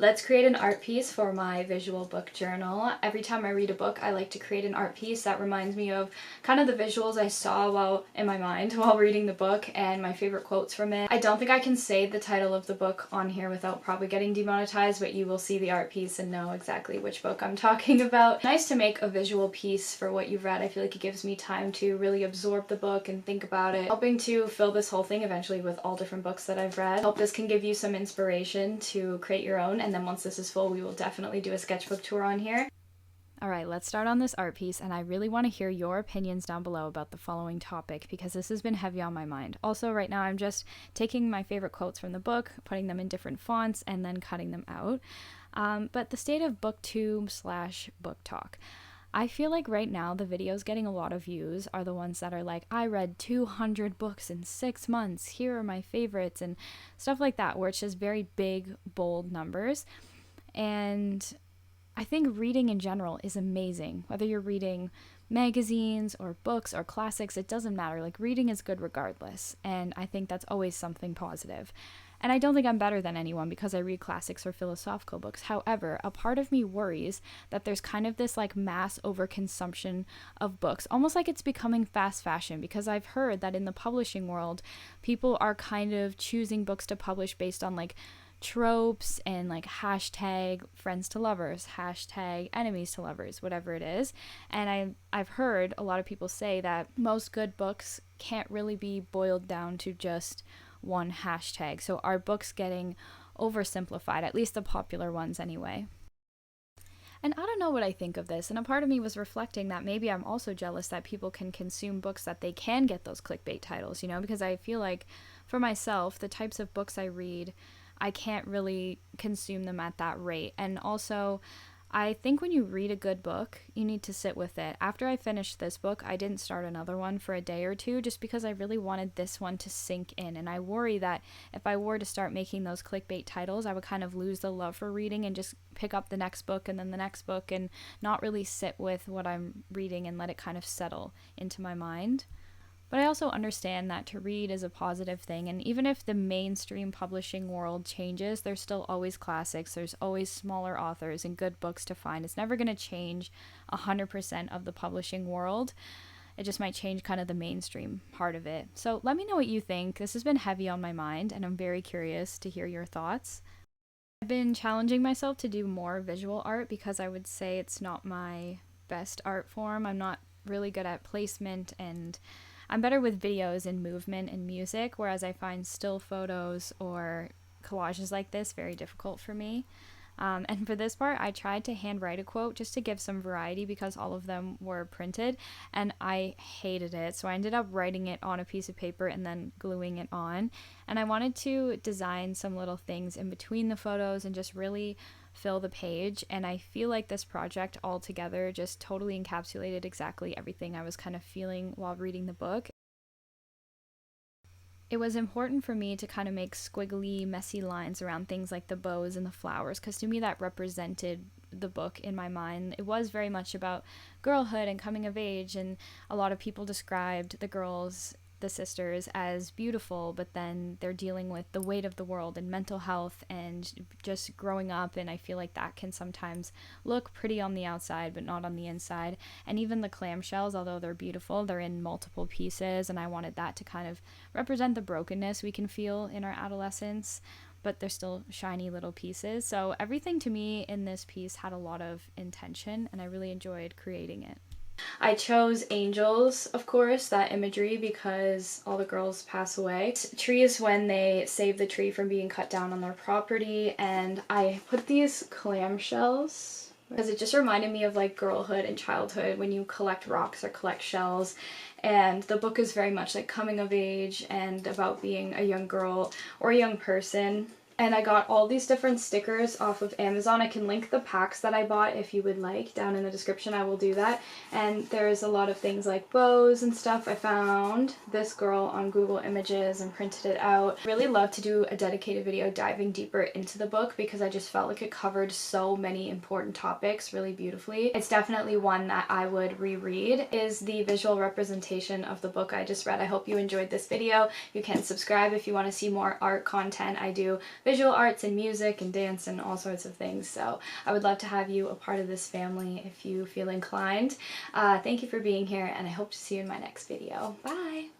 Let's create an art piece for my visual book journal. Every time I read a book, I like to create an art piece that reminds me of kind of the visuals I saw while in my mind while reading the book and my favorite quotes from it. I don't think I can say the title of the book on here without probably getting demonetized, but you will see the art piece and know exactly which book I'm talking about. Nice to make a visual piece for what you've read. I feel like it gives me time to really absorb the book and think about it, helping to fill this whole thing eventually with all different books that I've read. I hope this can give you some inspiration to create your own, and then once this is full, we will definitely do a sketchbook tour on here. Alright, let's start on this art piece, and I really want to hear your opinions down below about the following topic because this has been heavy on my mind. Also, right now I'm just taking my favorite quotes from the book, putting them in different fonts, and then cutting them out. But the state of BookTube/book talk. I feel like right now the videos getting a lot of views are the ones that are like, I read 200 books in 6 months, here are my favorites, and stuff like that, where it's just very big, bold numbers. And I think reading in general is amazing. Whether you're reading magazines or books or classics, it doesn't matter. Like, reading is good regardless, and I think that's always something positive. And I don't think I'm better than anyone because I read classics or philosophical books. However, a part of me worries that there's kind of this like mass overconsumption of books, almost like it's becoming fast fashion, because I've heard that in the publishing world, people are kind of choosing books to publish based on like tropes and like hashtag friends to lovers, hashtag enemies to lovers, whatever it is. And I've heard a lot of people say that most good books can't really be boiled down to just one hashtag. So are books getting oversimplified, at least the popular ones anyway? And I don't know what I think of this, and a part of me was reflecting that maybe I'm also jealous that people can consume books that they can get those clickbait titles, you know, because I feel like for myself, the types of books I read, I can't really consume them at that rate. And also, I think when you read a good book, you need to sit with it. After I finished this book, I didn't start another one for a day or two just because I really wanted this one to sink in. And I worry that if I were to start making those clickbait titles, I would kind of lose the love for reading and just pick up the next book and then the next book and not really sit with what I'm reading and let it kind of settle into my mind. But I also understand that to read is a positive thing, and even if the mainstream publishing world changes, there's still always classics, there's always smaller authors and good books to find. It's never going to change 100% of the publishing world. It just might change kind of the mainstream part of it. So let me know what you think. This has been heavy on my mind, and I'm very curious to hear your thoughts. I've been challenging myself to do more visual art because I would say it's not my best art form. I'm not really good at placement, and I'm better with videos and movement and music, whereas I find still photos or collages like this very difficult for me. And for this part, I tried to handwrite a quote just to give some variety because all of them were printed, and I hated it. So I ended up writing it on a piece of paper and then gluing it on. And I wanted to design some little things in between the photos and just really fill the page, and I feel like this project altogether just totally encapsulated exactly everything I was kind of feeling while reading the book. It was important for me to kind of make squiggly, messy lines around things like the bows and the flowers, because to me that represented the book in my mind. It was very much about girlhood and coming of age, and a lot of people described the sisters as beautiful, but then they're dealing with the weight of the world and mental health and just growing up, and I feel like that can sometimes look pretty on the outside but not on the inside. And even the clamshells, although they're beautiful, they're in multiple pieces, and I wanted that to kind of represent the brokenness we can feel in our adolescence, but they're still shiny little pieces. So everything to me in this piece had a lot of intention, and I really enjoyed creating it. I chose angels, of course, that imagery, because all the girls pass away. Trees when they save the tree from being cut down on their property, and I put these clamshells because it just reminded me of like girlhood and childhood when you collect rocks or collect shells. And the book is very much like coming of age and about being a young girl or a young person. And I got all these different stickers off of Amazon. I can link the packs that I bought if you would like down in the description. I will do that. And there's a lot of things like bows and stuff. I found this girl on Google Images and printed it out. I really love to do a dedicated video diving deeper into the book because I just felt like it covered so many important topics really beautifully. It's definitely one that I would reread. Is the visual representation of the book I just read. I hope you enjoyed this video. You can subscribe if you want to see more art content. I do visual arts and music and dance and all sorts of things. So I would love to have you a part of this family if you feel inclined. Thank you for being here, and I hope to see you in my next video. Bye!